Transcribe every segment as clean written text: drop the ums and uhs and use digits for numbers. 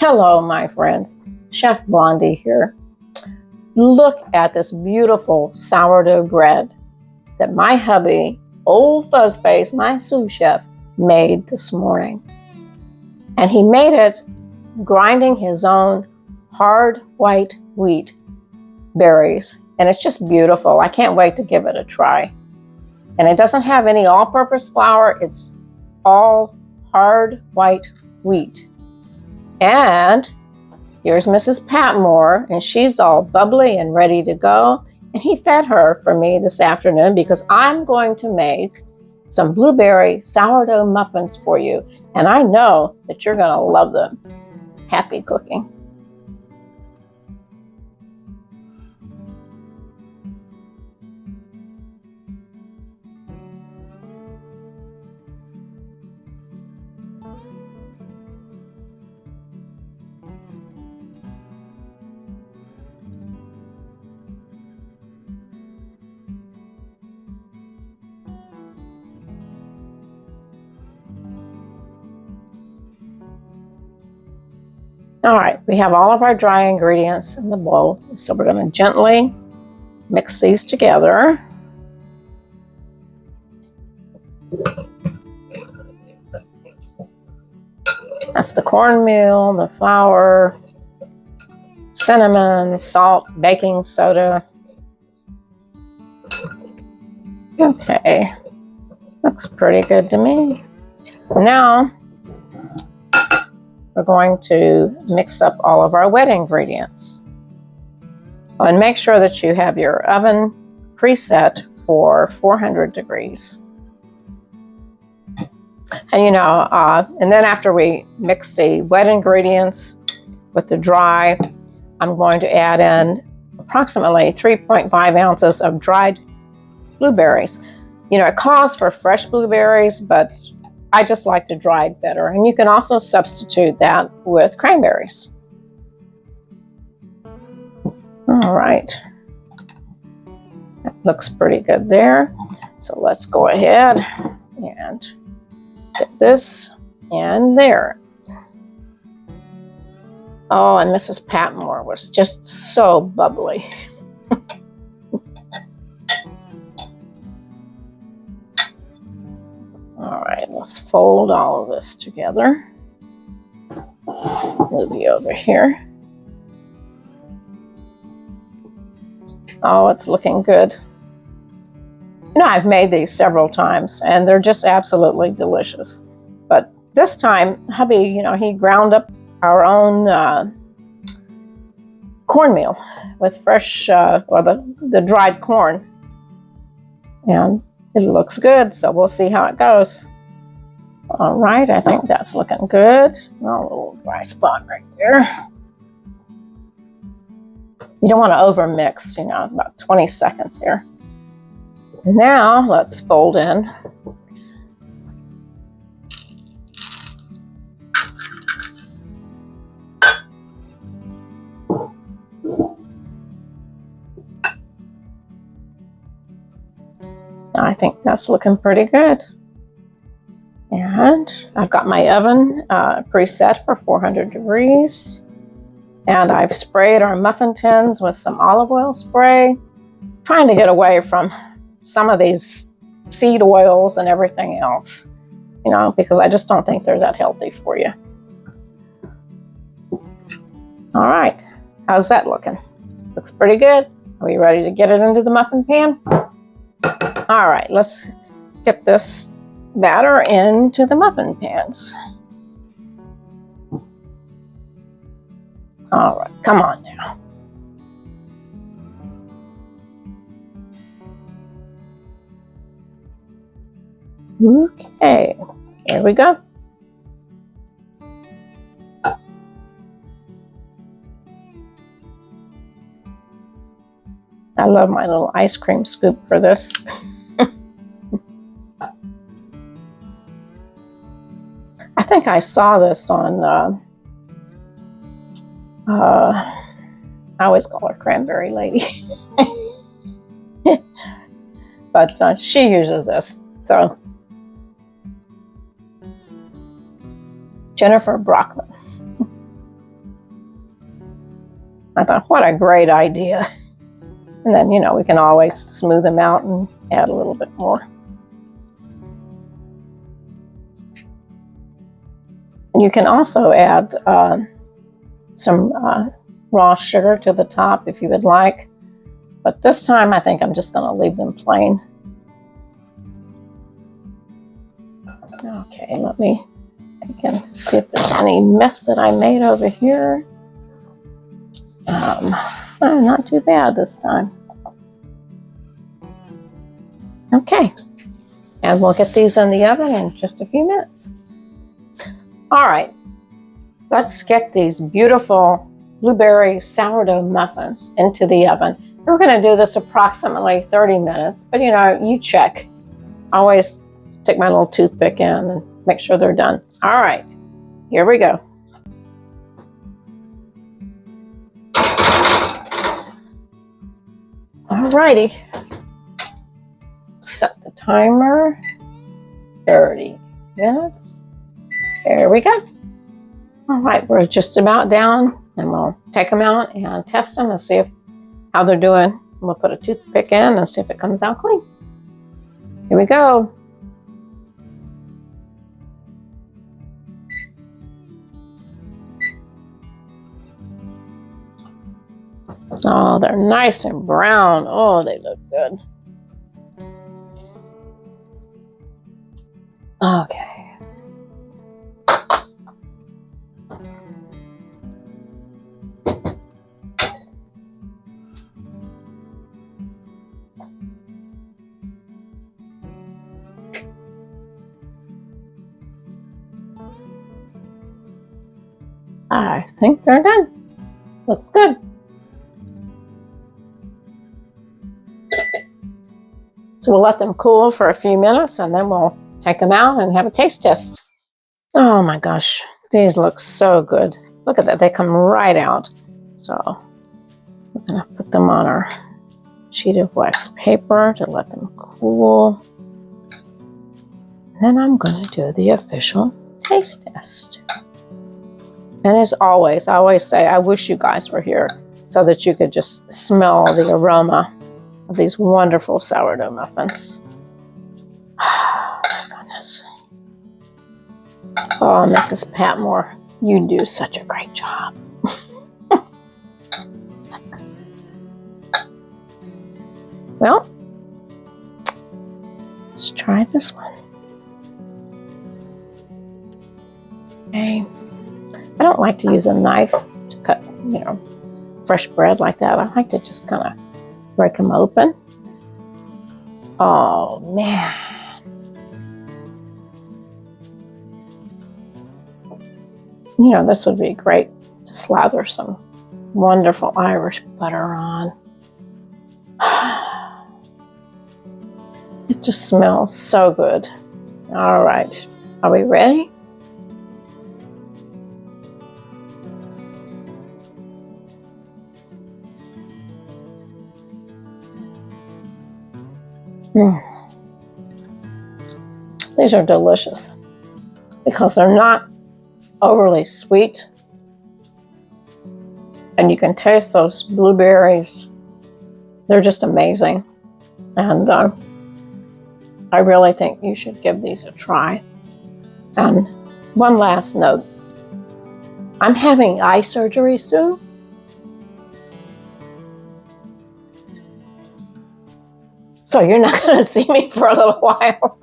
Hello, my friends. Chef Blondie here. Look at this beautiful sourdough bread that my hubby, old Fuzzface, my sous chef, made this morning. And he made it grinding his own hard white wheat berries. And it's just beautiful. I can't wait to give it a try. And it doesn't have any all-purpose flour. It's all hard white wheat. And here's Mrs. Patmore, and she's all bubbly and ready to go. And he fed her for me this afternoon because I'm going to make some blueberry sourdough muffins for you. And I know that you're going to love them. Happy cooking. All right, we have all of our dry ingredients in the bowl, so we're going to gently mix these together. That's the cornmeal, the flour, cinnamon, salt, baking soda. Okay, looks pretty good to me. Now, we're going to mix up all of our wet ingredients. And make sure that you have your oven preset for 400 degrees. And and then after we mix the wet ingredients with the dry, I'm going to add in approximately 3.5 ounces of dried blueberries. It calls for fresh blueberries, but I just like the dried better. And you can also substitute that with cranberries. All right. That looks pretty good there. So let's go ahead and get this in there. Oh, and Mrs. Patmore was just so bubbly. All right, let's fold all of this together. Move you over here. Oh, it's looking good. I've made these several times, and they're just absolutely delicious. But this time, hubby, he ground up our own cornmeal with fresh, or the dried corn. And it looks good, so we'll see how it goes. All right, I think that's looking good. Oh, a little dry spot right there. You don't want to over mix, it's about 20 seconds here. Now, let's fold in. I think that's looking pretty good. And I've got my oven preset for 400 degrees. And I've sprayed our muffin tins with some olive oil spray, trying to get away from some of these seed oils and everything else, because I just don't think they're that healthy for you. All right, how's that looking? Looks pretty good. Are we ready to get it into the muffin pan? All right, let's get this batter into the muffin pans. All right, come on now. Okay, here we go. I love my little ice cream scoop for this. I think I saw this on, I always call her Cranberry Lady. But she uses this, so. Jennifer Brockman. I thought, what a great idea. And then, you know, we can always smooth them out and add a little bit more. You can also add some raw sugar to the top if you would like. But this time, I think I'm just going to leave them plain. Okay, let me again see if there's any mess that I made over here. Not too bad this time. Okay, and we'll get these in the oven in just a few minutes. All right, let's get these beautiful blueberry sourdough muffins into the oven. We're going to do this approximately 30 minutes, but you know, you check. I always stick my little toothpick in and make sure they're done. All right, here we go. All righty. Set the timer. 30 minutes. There we go. All right, we're just about down, and we'll take them out and test them and see how they're doing. We'll put a toothpick in and see if it comes out clean. Here we go. Oh, they're nice and brown. Oh, they look good. Okay. I think they're done. Looks good. So we'll let them cool for a few minutes and then we'll take them out and have a taste test. Oh my gosh, these look so good. Look at that, they come right out. So we're gonna put them on our sheet of wax paper to let them cool. And then I'm gonna do the official taste test. And as always, I always say, I wish you guys were here so that you could just smell the aroma of these wonderful sourdough muffins. Oh my goodness. Oh, Mrs. Patmore, you do such a great job. Well, let's try this one. Okay. I don't like to use a knife to cut, you know, fresh bread like that. I like to just kind of break them open. Oh, man. You know, this would be great to slather some wonderful Irish butter on. It just smells so good. All right, are we ready? These are delicious because they're not overly sweet, and you can taste those blueberries. They're just amazing, and I really think you should give these a try. And one last note, I'm having eye surgery soon. So you're not going to see me for a little while.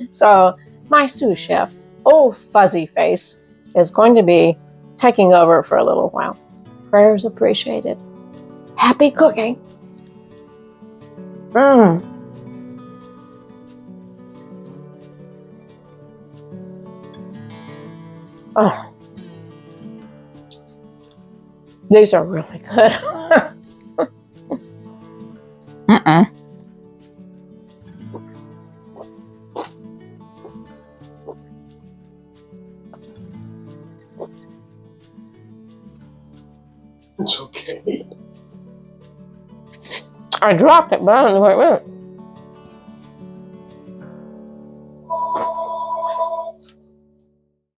So my sous chef, old fuzzy face, is going to be taking over for a little while. Prayers appreciated. Happy cooking. Oh, these are really good. It's okay. I dropped it, but I don't know where it went.